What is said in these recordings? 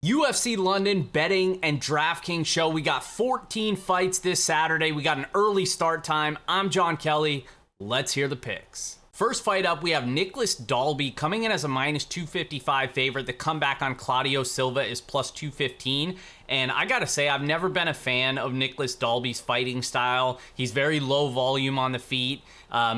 UFC London betting and DraftKings show. We got 14 fights this Saturday. We got an early start time. I'm Jon Kelly. Let's hear the picks. First fight up, we have Nicolas Dalby coming in as a minus 255 favorite. The comeback on Claudio Silva is plus 215. And I gotta say, I've never been a fan of Nicolas Dalby's fighting style. He's very low volume on the feet.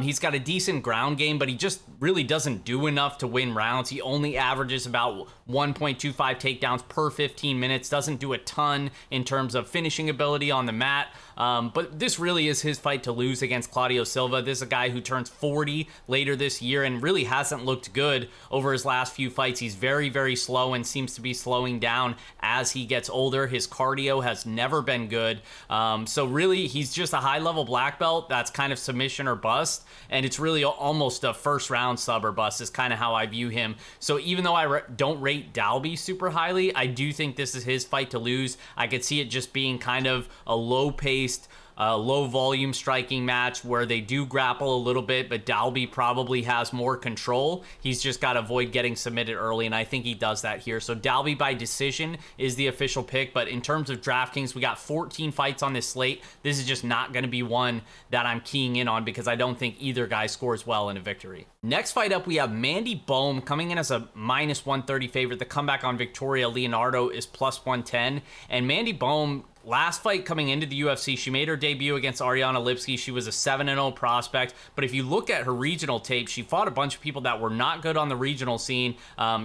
He's got a decent ground game, but he just really doesn't do enough to win rounds. He only averages about 1.25 takedowns per 15 minutes. Doesn't do a ton in terms of finishing ability on the mat. But this really is his fight to lose against Claudio Silva. This is a guy who turns 40 later this year and really hasn't looked good over his last few fights. He's very, very slow and seems to be slowing down as he gets older. His cardio has never been good. So really, he's just a high-level black belt that's kind of submission or bust. And it's really almost a first-round sub or bust is kind of how I view him. So even though I don't rate Dalby super highly, I do think this is his fight to lose. I could see it just being kind of a low-paced, low volume striking match where they do grapple a little bit, but Dalby probably has more control. He's just got to avoid getting submitted early, and I think he does that here. So Dalby by decision is the official pick, but in terms of DraftKings, we got 14 fights on this slate. This is just not going to be one that I'm keying in on because I don't think either guy scores well in a victory. Next fight up, we have Mandy Baum coming in as a minus 130 favorite. The comeback on Victoria Leonardo is plus 110, and Mandy Baum, last fight coming into the UFC, she made her debut against Ariana Lipski. She was a 7-0 prospect, but if you look at her regional tape, she fought a bunch of people that were not good on the regional scene.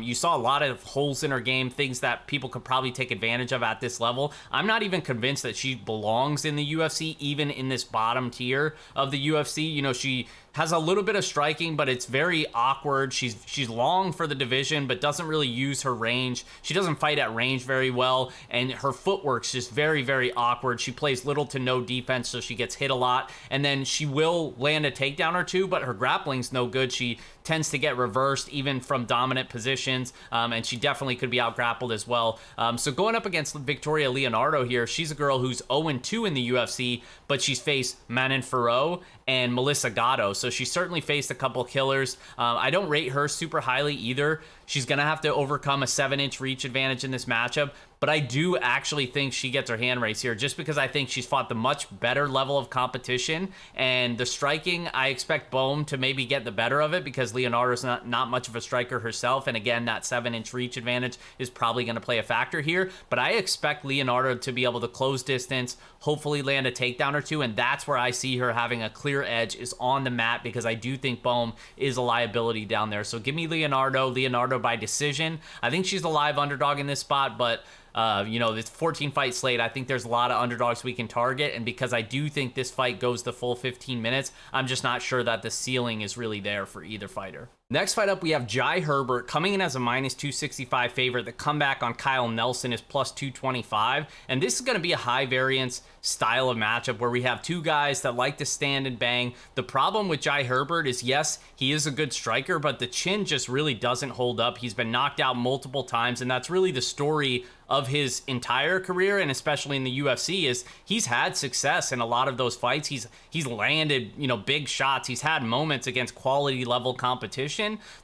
You saw a lot of holes in her game, things that people could probably take advantage of at this level. I'm not even convinced that she belongs in the UFC, even in this bottom tier of the UFC. You know, she has a little bit of striking, but it's very awkward. She's long for the division, but doesn't really use her range. She doesn't fight at range very well, and her footwork's just very, very awkward. She plays little to no defense, so she gets hit a lot, and then she will land a takedown or two, but her grappling's no good. She tends to get reversed even from dominant positions, and she definitely could be out-grappled as well. So going up against Victoria Leonardo here, she's a girl who's 0-2 in the UFC, but she's faced Manon Fiorot and Melissa Gatto, so she certainly faced a couple killers. I don't rate her super highly either. She's going to have to overcome a 7-inch reach advantage in this matchup, but I do actually think she gets her hand raised here just because I think she's fought the much better level of competition, and the striking, I expect Baum to maybe get the better of it because Leonardo's not much of a striker herself, and again, that 7-inch reach advantage is probably going to play a factor here, but I expect Leonardo to be able to close distance, hopefully land a takedown or two, and that's where I see her having a clear edge is on the mat because I do think Baum is a liability down there. So give me Leonardo by decision. I think she's a live underdog in this spot, but this 14 fight slate, I think there's a lot of underdogs we can target, and because I do think this fight goes the full 15 minutes, I'm just not sure that the ceiling is really there for either fighter. Next fight up, we have Jai Herbert coming in as a minus 265 favorite. The comeback on Kyle Nelson is plus 225, and this is going to be a high variance style of matchup where we have two guys that like to stand and bang. The problem with Jai Herbert is, yes, he is a good striker, but the chin just really doesn't hold up. He's been knocked out multiple times, and that's really the story of his entire career, and especially in the UFC, is he's had success in a lot of those fights. He's landed, big shots. He's had moments against quality level competition.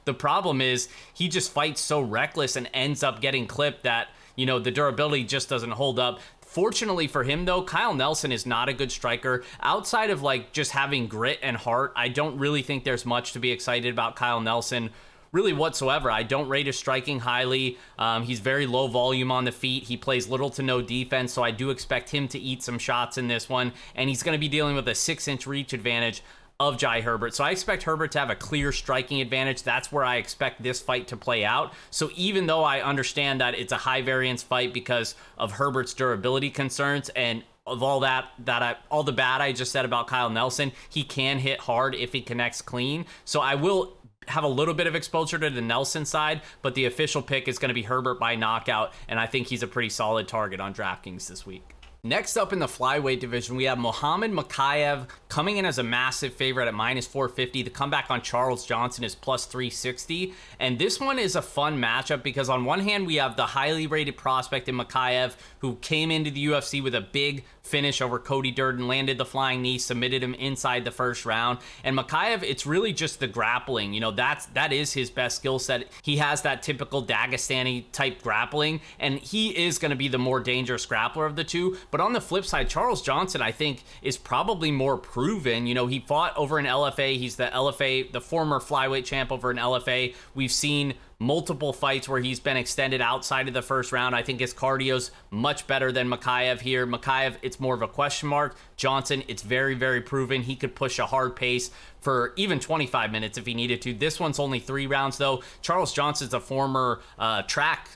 The problem is he just fights so reckless and ends up getting clipped that, the durability just doesn't hold up. Fortunately for him, though, Kyle Nelson is not a good striker. Outside of just having grit and heart, I don't really think there's much to be excited about Kyle Nelson really whatsoever. I don't rate his striking highly. He's very low volume on the feet. He plays little to no defense, so I do expect him to eat some shots in this one, and he's going to be dealing with a 6-inch reach advantage of Jai Herbert. So I expect Herbert to have a clear striking advantage. That's where I expect this fight to play out. So even though I understand that it's a high variance fight because of Herbert's durability concerns and of all all the bad I just said about Kyle Nelson, he can hit hard if he connects clean. So I will have a little bit of exposure to the Nelson side, but the official pick is going to be Herbert by knockout, and I think he's a pretty solid target on DraftKings this week. Next up in the flyweight division, we have Muhammad Mokaev coming in as a massive favorite at minus 450. The comeback on Charles Johnson is plus 360. And this one is a fun matchup because on one hand, we have the highly rated prospect in Mokaev who came into the UFC with a big finish over Cody Durden, landed the flying knee, submitted him inside the first round. And Mokaev, it's really just the grappling. You know, that is his best skill set. He has that typical Dagestani type grappling, and he is going to be the more dangerous grappler of the two. But on the flip side, Charles Johnson, I think, is probably more proven. You know, he fought over in LFA. He's the LFA, the former flyweight champ over in LFA. We've seen multiple fights where he's been extended outside of the first round. I think his cardio's much better than Mokaev here. Mokaev, it's more of a question mark. Johnson, it's very, very proven. He could push a hard pace for even 25 minutes if he needed to. This one's only 3 rounds, though. Charles Johnson's a former track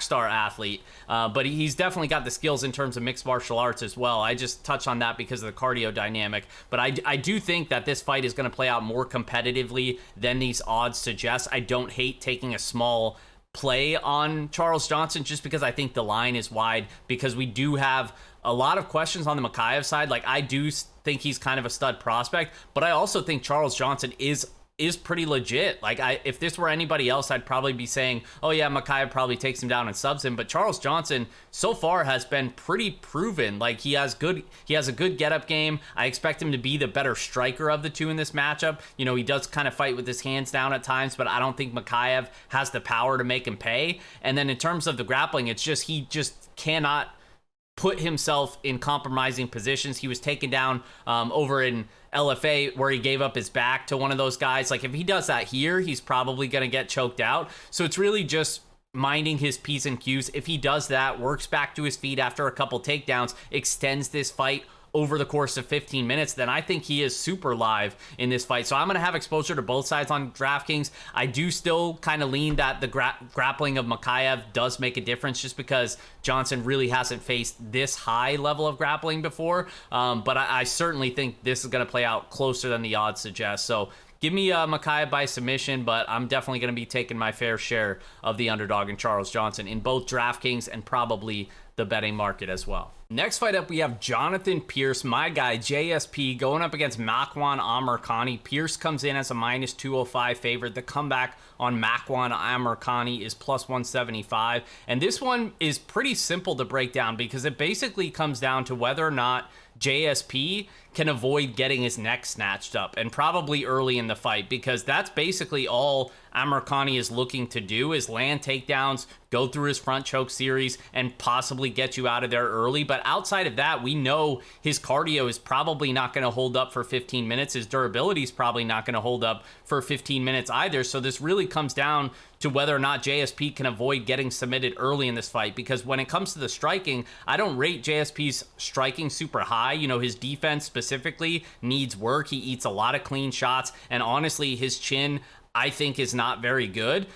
star athlete, but he's definitely got the skills in terms of mixed martial arts as well. I just touched on that because of the cardio dynamic, but I do think that this fight is going to play out more competitively than these odds suggest. I don't hate taking a small play on Charles Johnson just because I think the line is wide, because we do have a lot of questions on the Mokaev side. Like, I do think he's kind of a stud prospect, but I also think Charles Johnson is pretty legit. Like, if this were anybody else, I'd probably be saying, oh yeah, Mokaev probably takes him down and subs him. But Charles Johnson so far has been pretty proven. Like, he has a good get-up game. I expect him to be the better striker of the two in this matchup. You know, he does kind of fight with his hands down at times, but I don't think Mokaev has the power to make him pay. And then in terms of the grappling, it's just, he just cannot put himself in compromising positions. He was taken down over in LFA where he gave up his back to one of those guys. Like, if he does that here, he's probably going to get choked out. So it's really just minding his P's and Q's. If he does that, works back to his feet after a couple takedowns, extends this fight over the course of 15 minutes, then I think he is super live in this fight. So I'm going to have exposure to both sides on DraftKings. I do still kind of lean that the grappling of Mokaev does make a difference, just because Johnson really hasn't faced this high level of grappling before. But I certainly think this is going to play out closer than the odds suggest. So give me Mokaev by submission, but I'm definitely going to be taking my fair share of the underdog in Charles Johnson in both DraftKings and probably the betting market as well. Next fight up, we have Jonathan Pierce, my guy JSP, going up against Makwan Amirkhani. Pierce comes in as a minus 205 favorite. The comeback on Makwan Amirkhani is plus 175. And this one is pretty simple to break down because it basically comes down to whether or not JSP can avoid getting his neck snatched up, and probably early in the fight, because that's basically all Amirkhani is looking to do, is land takedowns, go through his front choke series, and possibly get you out of there early. But outside of that, we know his cardio is probably not going to hold up for 15 minutes. His durability is probably not going to hold up for 15 minutes either. So this really comes down to whether or not JSP can avoid getting submitted early in this fight, because when it comes to the striking, I don't rate JSP's striking super high. You know, his defense specifically needs work. He eats a lot of clean shots, and honestly, his chin, I think, is not very good.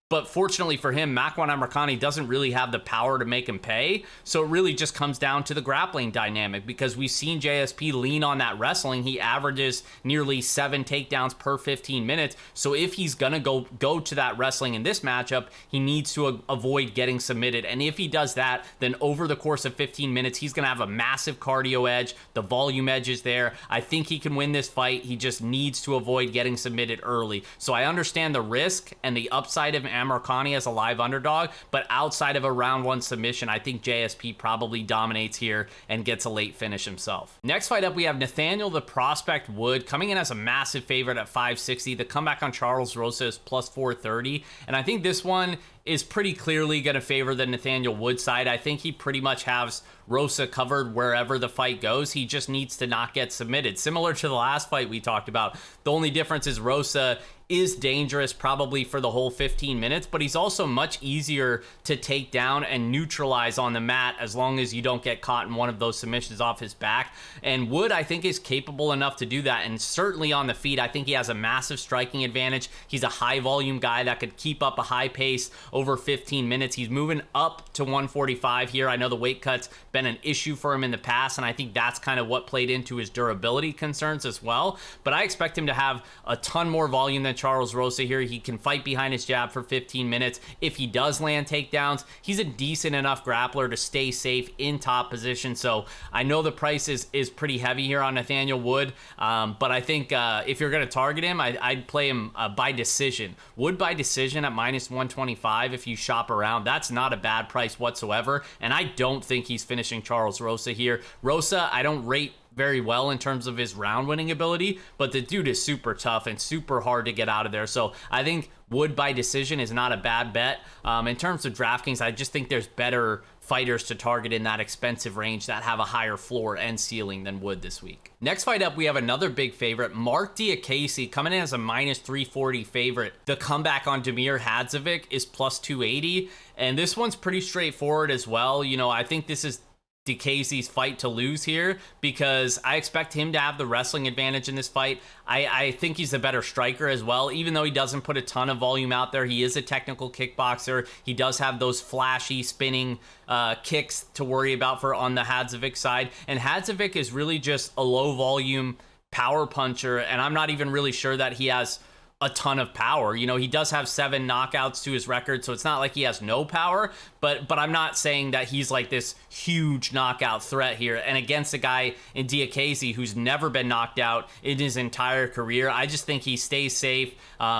But fortunately for him, Makwan Amirkhani doesn't really have the power to make him pay. So it really just comes down to the grappling dynamic, because we've seen JSP lean on that wrestling. He averages nearly 7 takedowns per 15 minutes. So if he's going to go to that wrestling in this matchup, he needs to avoid getting submitted. And if he does that, then over the course of 15 minutes, he's going to have a massive cardio edge. The volume edge is there. I think he can win this fight. He just needs to avoid getting submitted early. So I understand the risk and the upside of Amirkhani as a live underdog, but outside of a round 1 submission, I think JSP probably dominates here and gets a late finish himself. Next fight up, we have Nathaniel the Prospect Wood coming in as a massive favorite at 560. The comeback on Charles Rosa is plus 430, and I think this one is pretty clearly going to favor the Nathaniel Wood side. I think he pretty much has Rosa covered wherever the fight goes. He just needs to not get submitted. Similar to the last fight we talked about, the only difference is Rosa is dangerous probably for the whole 15 minutes, but he's also much easier to take down and neutralize on the mat as long as you don't get caught in one of those submissions off his back. And Wood, I think, is capable enough to do that, and certainly on the feet, I think he has a massive striking advantage. He's a high volume guy that could keep up a high pace over 15 minutes. He's moving up to 145 here. I know the weight cut's been an issue for him in the past, and I think that's kind of what played into his durability concerns as well. But I expect him to have a ton more volume than Charles Rosa here. He can fight behind his jab for 15 minutes. If he does land takedowns, he's a decent enough grappler to stay safe in top position. So I know the price is pretty heavy here on Nathaniel Wood, but I think if you're going to target him, I'd play him by decision. Wood by decision at minus 125 if you shop around. That's not a bad price whatsoever, and I don't think he's finishing Charles Rosa here. Rosa, I don't rate very well in terms of his round winning ability, but the dude is super tough and super hard to get out of there. So I think Wood by decision is not a bad bet. In terms of DraftKings, I just think there's better fighters to target in that expensive range that have a higher floor and ceiling than Wood this week. Next fight up, we have another big favorite, Mark Diakase, coming in as a minus 340 favorite. The comeback on Damir Hadzovic is plus 280, and this one's pretty straightforward as well. You know, I think this is Diakase's fight to lose here because I expect him to have the wrestling advantage in this fight. I think he's a better striker as well. Even though he doesn't put a ton of volume out there, he is a technical kickboxer. He does have those flashy spinning kicks to worry about for on the Hadzovic side. And Hadzovic is really just a low volume power puncher, and I'm not even really sure that he has a ton of power. You know, he does have 7 knockouts to his record, so it's not like he has no power, but I'm not saying that he's like this huge knockout threat here. And against a guy in Diakase who's never been knocked out in his entire career, I just think he stays safe.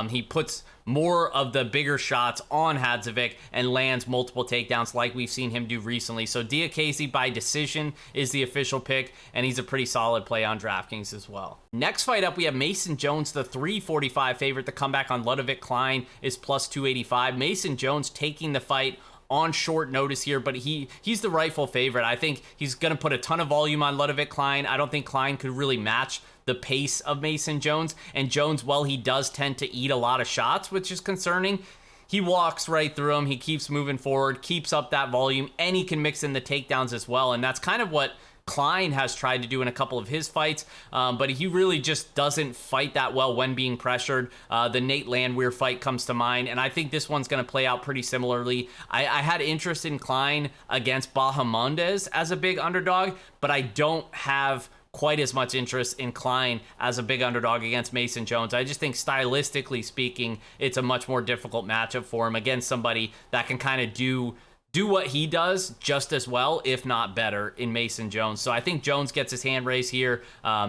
He puts more of the bigger shots on Hadzovic and lands multiple takedowns like we've seen him do recently. So Diakase by decision is the official pick, and he's a pretty solid play on DraftKings as well. Next fight up, we have Mason Jones, the 345 favorite. The comeback on Ludovic. Klein is plus 285. Mason Jones taking the fight on short notice here, but he's the rightful favorite. I think he's going to put a ton of volume on Ludovic Klein. I don't think Klein could really match the pace of Mason Jones. And Jones, well, he does tend to eat a lot of shots, which is concerning. He walks right through them. He keeps moving forward, keeps up that volume, and he can mix in the takedowns as well. And that's kind of what Klein has tried to do in a couple of his fights, but he really just doesn't fight that well when being pressured. The Nate Landwehr fight comes to mind, and I think this one's going to play out pretty similarly. I had interest in Klein against Bahamondes as a big underdog, but I don't have quite as much interest in Klein as a big underdog against Mason Jones. I just think stylistically speaking, it's a much more difficult matchup for him against somebody that can kind of do what he does just as well, if not better, in Mason Jones. So I think Jones gets his hand raised here.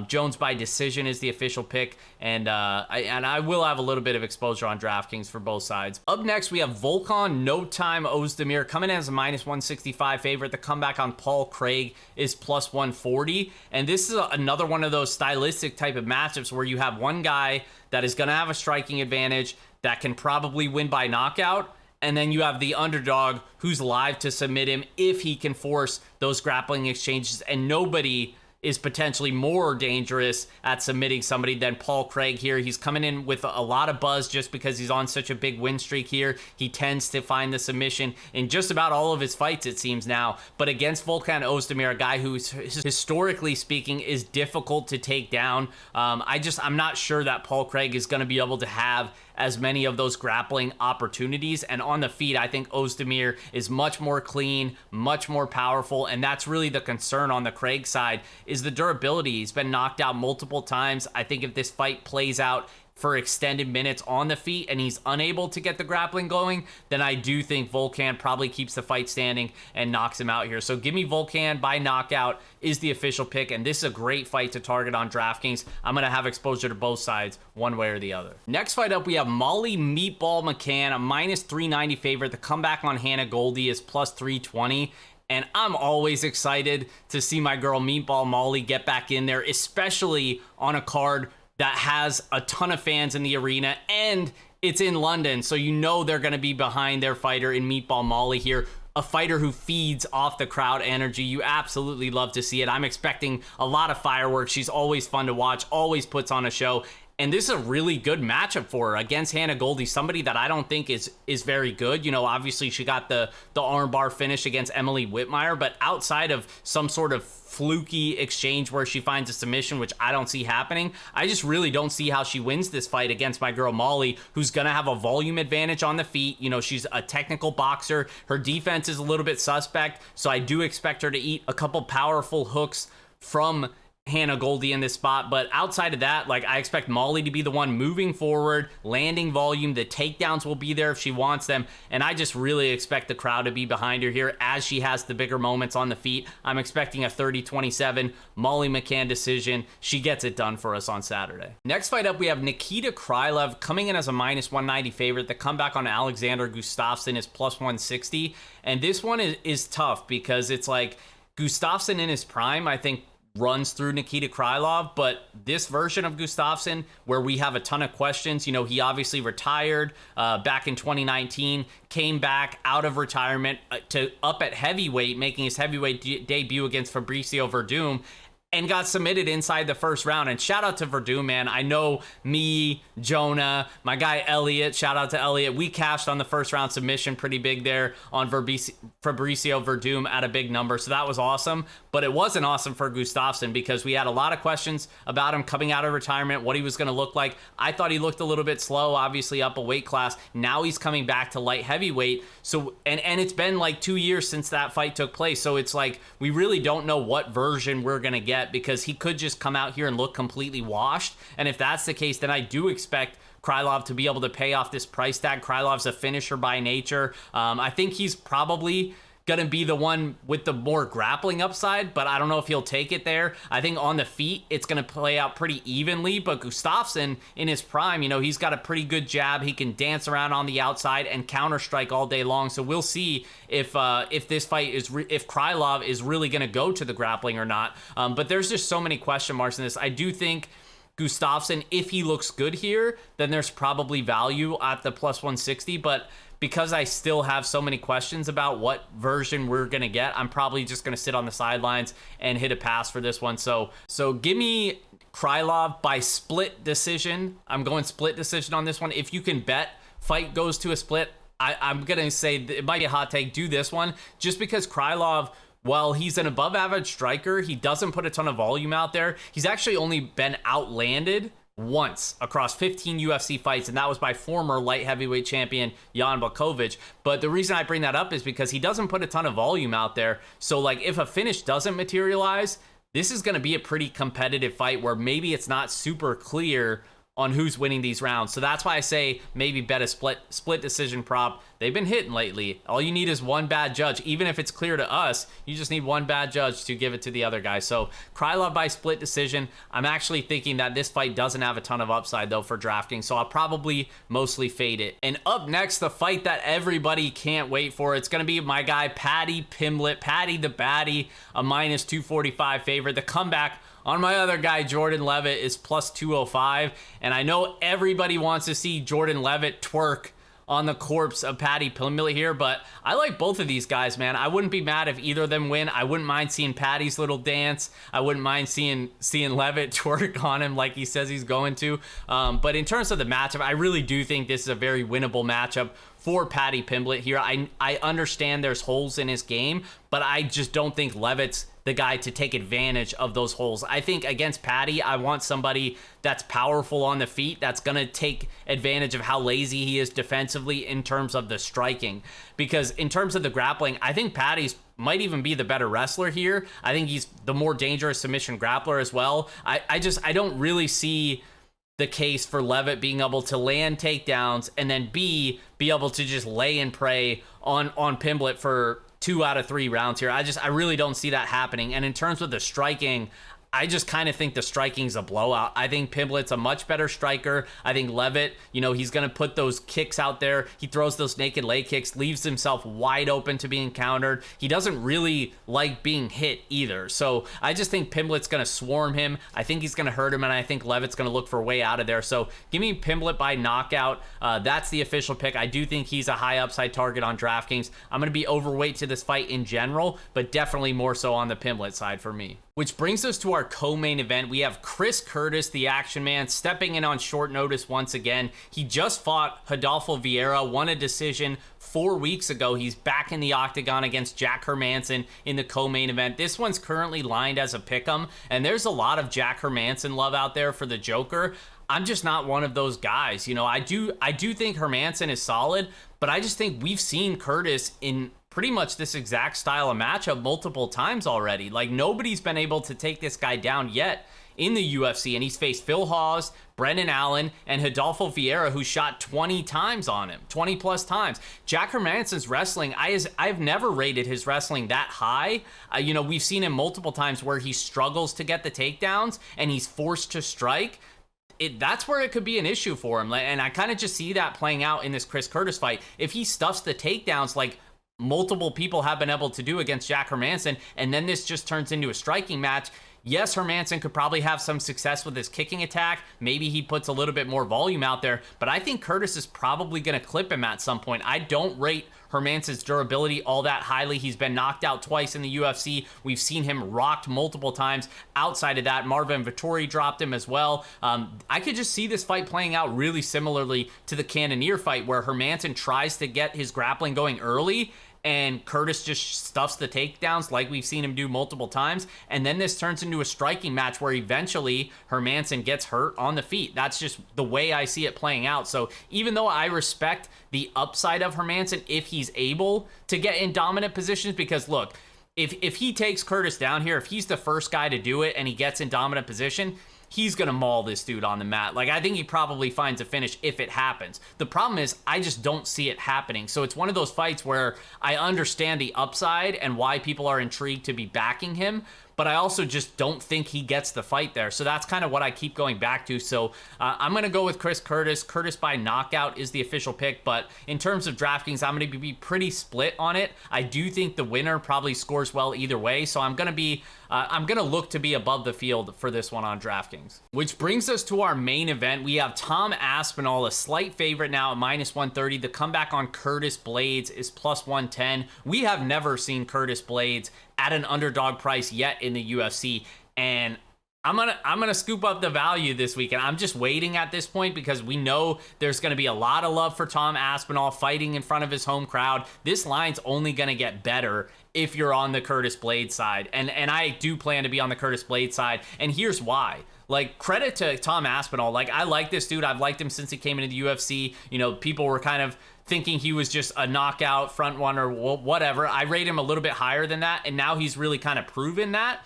Jones by decision is the official pick, and I will have a little bit of exposure on DraftKings for both sides. Up next, we have Volkan No Time Ozdemir coming in as a minus 165 favorite. The comeback on Paul Craig is plus 140, and this is another one of those stylistic type of matchups where you have one guy that is going to have a striking advantage that can probably win by knockout, and then you have the underdog who's live to submit him if he can force those grappling exchanges. And nobody is potentially more dangerous at submitting somebody than Paul Craig here. He's coming in with a lot of buzz just because he's on such a big win streak here. He tends to find the submission in just about all of his fights, it seems now. But against Volkan Ozdemir, a guy who's historically speaking is difficult to take down, I'm not sure that Paul Craig is going to be able to have as many of those grappling opportunities. And on the feet, I think Ozdemir is much more clean, much more powerful, and that's really the concern on the Craig side is the durability. He's been knocked out multiple times. I think if this fight plays out for extended minutes on the feet and he's unable to get the grappling going, then I do think Volkan probably keeps the fight standing and knocks him out here. So give me Volkan by knockout is the official pick, and this is a great fight to target on DraftKings. I'm going to have exposure to both sides one way or the other. Next fight up, we have Molly Meatball McCann, a minus 390 favorite. The comeback on Hannah Goldie is plus 320. And I'm always excited to see my girl Meatball Molly get back in there, especially on a card that has a ton of fans in the arena, and it's in London, so you know they're going to be behind their fighter in Meatball Molly here. A fighter who feeds off the crowd energy. You absolutely love to see it. I'm expecting a lot of fireworks. She's always fun to watch, always puts on a show. And this is a really good matchup for her against Hannah Goldie, somebody that I don't think is very good. You know, obviously she got the armbar finish against Emily Whitmire, but outside of some sort of fluky exchange where she finds a submission, which I don't see happening, I just really don't see how she wins this fight against my girl Molly, who's going to have a volume advantage on the feet. You know, she's a technical boxer. Her defense is a little bit suspect, so I do expect her to eat a couple powerful hooks from Hannah Goldie in this spot. But outside of that, like, I expect Molly to be the one moving forward, landing volume. The takedowns will be there if she wants them, and I just really expect the crowd to be behind her here as she has the bigger moments on the feet. I'm expecting a 30-27 Molly McCann decision. She gets it done for us on Saturday. Next fight up, we have Nikita Krylov coming in as a -190 favorite. The comeback on Alexander Gustafsson is +160, and this one is tough because it's like Gustafsson in his prime, I think, runs through Nikita Krylov, but this version of Gustafsson, where we have a ton of questions, you know, he obviously retired back in 2019, came back out of retirement to up at heavyweight, making his heavyweight debut against Fabricio Verdum, and got submitted inside the first round. And shout out to Verdum, man. I know me, Jonah, my guy Elliot, shout out to Elliot. We cashed on the first round submission pretty big there on Fabricio Verdum at a big number. So that was awesome. But it wasn't awesome for Gustafsson because we had a lot of questions about him coming out of retirement, what he was going to look like. I thought he looked a little bit slow, obviously up a weight class. Now he's coming back to light heavyweight. So, and it's been like 2 years since that fight took place. So it's like, we really don't know what version we're going to get, because he could just come out here and look completely washed. And if that's the case, then I do expect Krylov to be able to pay off this price tag. Krylov's a finisher by nature. I think he's probably going to be the one with the more grappling upside, but I don't know if he'll take it there. I think on the feet, it's going to play out pretty evenly, but Gustafsson in his prime, you know, he's got a pretty good jab. He can dance around on the outside and counter strike all day long. So we'll see if this fight is, if Krylov is really going to go to the grappling or not. But there's just so many question marks in this. I do think Gustafsson, if he looks good here, then there's probably value at the +160, but because I still have so many questions about what version we're going to get, I'm probably just going to sit on the sidelines and hit a pass for this one. So give me Krylov by split decision. I'm going split decision on this one. If you can bet fight goes to a split, I'm going to say it might be a hot take. Do this one just because Krylov, while he's an above average striker, he doesn't put a ton of volume out there. He's actually only been outlanded once across 15 UFC fights, and that was by former light heavyweight champion Jan Blachowicz. But the reason I bring that up is because he doesn't put a ton of volume out there. So like, if a finish doesn't materialize, this is going to be a pretty competitive fight where maybe it's not super clear on who's winning these rounds. So that's why I say maybe bet a split decision prop. They've been hitting lately. All you need is one bad judge. Even if it's clear to us, you just need one bad judge to give it to the other guy. So Krylov by split decision. I'm actually thinking that this fight doesn't have a ton of upside though for DraftKings, so I'll probably mostly fade it. And up next, the fight that everybody can't wait for. It's going to be my guy Paddy Pimblett, Paddy the Baddie, a -245 favorite. The comeback on my other guy, Jordan Levitt, is +205. And I know everybody wants to see Jordan Levitt twerk on the corpse of Paddy Pimblett here, but I like both of these guys, man. I wouldn't be mad if either of them win. I wouldn't mind seeing Paddy's little dance. I wouldn't mind seeing Levitt twerk on him like he says he's going to. But in terms of the matchup, I really do think this is a very winnable matchup for Paddy Pimblett here. I understand there's holes in his game, but I just don't think Levitt's the guy to take advantage of those holes. I think against Paddy, I want somebody that's powerful on the feet, that's going to take advantage of how lazy he is defensively in terms of the striking. Because in terms of the grappling, I think Paddy's might even be the better wrestler here. I think he's the more dangerous submission grappler as well. I don't really see the case for Levitt being able to land takedowns and then be able to just lay and pray on Pimblett for 2 out of 3 rounds here. I really don't see that happening. And in terms of the striking, I just kind of think the striking's a blowout. I think Pimblett's a much better striker. I think Levitt, you know, he's going to put those kicks out there. He throws those naked leg kicks, leaves himself wide open to being countered. He doesn't really like being hit either. So I just think Pimblett's going to swarm him. I think he's going to hurt him, and I think Levitt's going to look for a way out of there. So give me Pimblett by knockout. That's the official pick. I do think he's a high upside target on DraftKings. I'm going to be overweight to this fight in general, but definitely more so on the Pimblett side for me. Which brings us to our co-main event. We have Chris Curtis, the action man, stepping in on short notice once again. He just fought Rodolfo Vieira, won a decision 4 weeks ago. He's back in the octagon against Jack Hermansson in the co-main event. This one's currently lined as a pick'em, and there's a lot of Jack Hermansson love out there for the Joker. I'm just not one of those guys. You know, I do think Hermansson is solid, but I just think we've seen Curtis in pretty much this exact style of matchup multiple times already. Like, nobody's been able to take this guy down yet in the UFC, and he's faced Phil Hawes, Brendan Allen, and Rodolfo Vieira, who shot 20 times on him, 20 plus times. Jack Hermansson's wrestling, I've never rated his wrestling that high. You know, we've seen him multiple times where he struggles to get the takedowns and he's forced to strike. That's where it could be an issue for him, and I kind of just see that playing out in this Chris Curtis fight. If he stuffs the takedowns like multiple people have been able to do against Jack Hermansson, and then this just turns into a striking match, yes, Hermansson could probably have some success with his kicking attack. Maybe he puts a little bit more volume out there, but I think Curtis is probably going to clip him at some point. I don't rate Hermansson's durability all that highly. He's been knocked out twice in the UFC. We've seen him rocked multiple times. Outside of that, Marvin Vettori dropped him as well. I could just see this fight playing out really similarly to the Cannonier fight, where Hermansson tries to get his grappling going early, and Curtis just stuffs the takedowns like we've seen him do multiple times. And then this turns into a striking match where eventually Hermansson gets hurt on the feet. That's just the way I see it playing out. So even though I respect the upside of Hermansson if he's able to get in dominant positions, because look, if he takes Curtis down here, if he's the first guy to do it and he gets in dominant position, he's going to maul this dude on the mat. Like, I think he probably finds a finish if it happens. The problem is, I just don't see it happening. So it's one of those fights where I understand the upside and why people are intrigued to be backing him, but I also just don't think he gets the fight there. So that's kind of what I keep going back to. So I'm going to go with Chris Curtis. Curtis by knockout is the official pick, but in terms of DraftKings, I'm going to be pretty split on it. I do think the winner probably scores well either way, so I'm going to look to be above the field for this one on DraftKings. Which brings us to our main event. We have Tom Aspinall, a slight favorite now at -130. The comeback on Curtis Blades is +110. We have never seen Curtis Blades at an underdog price yet in the UFC, and I'm gonna scoop up the value this weekend. I'm just waiting at this point because we know there's gonna be a lot of love for Tom Aspinall fighting in front of his home crowd. This line's only gonna get better if you're on the Curtis Blades side, and I do plan to be on the Curtis Blades side, and here's why. Like, credit to Tom Aspinall. Like, I like this dude. I've liked him since he came into the UFC. You know, people were kind of thinking he was just a knockout front one or whatever. I rate him a little bit higher than that, and now he's really kind of proven that.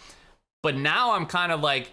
But now I'm kind of like,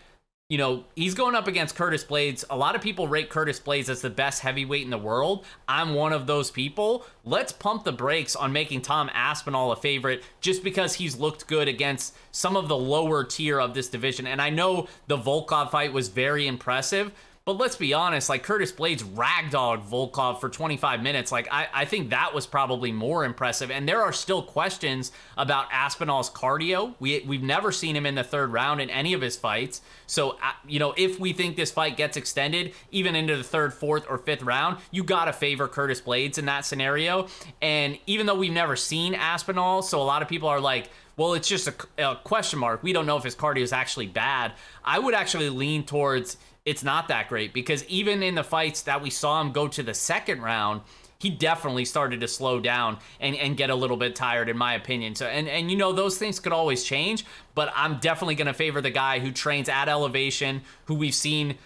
you know, he's going up against Curtis Blades. A lot of people rate Curtis Blades as the best heavyweight in the world. I'm one of those people. Let's pump the brakes on making Tom Aspinall a favorite just because he's looked good against some of the lower tier of this division. And I know the Volkov fight was very impressive, but let's be honest, like, Curtis Blades ragdolled Volkov for 25 minutes. Like, I think that was probably more impressive. And there are still questions about Aspinall's cardio. We've never seen him in the third round in any of his fights. So, you know, if we think this fight gets extended, even into the third, fourth, or fifth round, you got to favor Curtis Blades in that scenario. And even though we've never seen Aspinall, so a lot of people are like, well, it's just a question mark. We don't know if his cardio is actually bad. I would actually lean towards it's not that great, because even in the fights that we saw him go to the second round, he definitely started to slow down and get a little bit tired, in my opinion. So, and you know, those things could always change, but I'm definitely going to favor the guy who trains at elevation, who we've seen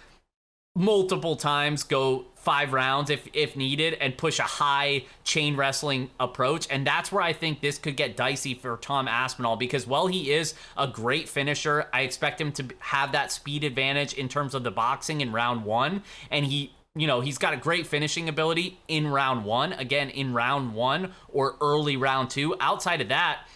multiple times go 5 rounds if needed and push a high chain wrestling approach. And that's where I think this could get dicey for Tom Aspinall, because while he is a great finisher, I expect him to have that speed advantage in terms of the boxing in round 1. And he's got a great finishing ability in round 1, again, in round 1 or early round 2. Outside of that,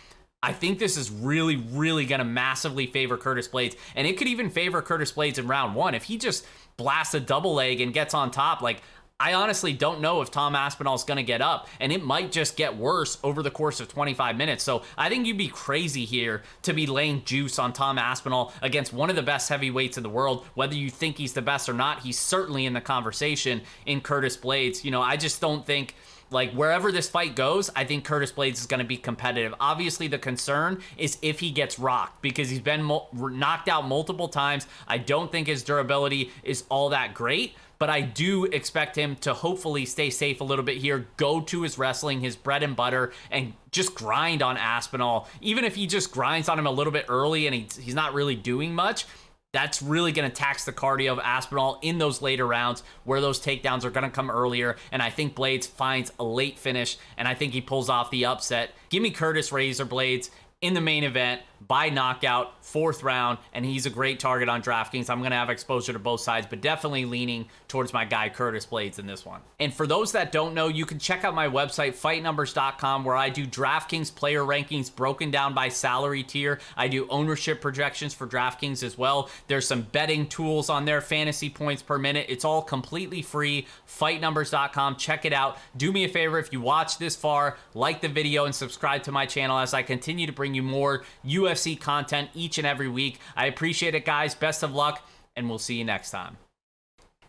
I think this is really, really going to massively favor Curtis Blades. And it could even favor Curtis Blades in round 1. If he just blasts a double leg and gets on top, like, I honestly don't know if Tom Aspinall is going to get up, and it might just get worse over the course of 25 minutes. So I think you'd be crazy here to be laying juice on Tom Aspinall against one of the best heavyweights in the world. Whether you think he's the best or not, he's certainly in the conversation in Curtis Blades. You know, I just don't think like wherever this fight goes, I think Curtis Blaydes is going to be competitive. Obviously, the concern is if he gets rocked, because he's been knocked out multiple times. I don't think his durability is all that great, but I do expect him to hopefully stay safe a little bit here, go to his wrestling, his bread and butter, and just grind on Aspinall. Even if he just grinds on him a little bit early and he's not really doing much, that's really going to tax the cardio of Aspinall in those later rounds where those takedowns are going to come earlier. And I think Blaydes finds a late finish, and I think he pulls off the upset. Give me Curtis Razor Blaydes in the main event by knockout, 4th round, and he's a great target on DraftKings. I'm going to have exposure to both sides, but definitely leaning towards my guy Curtis Blaydes in this one. And for those that don't know, you can check out my website, fightnumbers.com, where I do DraftKings player rankings broken down by salary tier. I do ownership projections for DraftKings as well. There's some betting tools on there, fantasy points per minute. It's all completely free. Fightnumbers.com. Check it out. Do me a favor, if you watch this far, like the video and subscribe to my channel as I continue to bring you more UFC content each and every week. I appreciate it, guys. Best of luck, and we'll see you next time.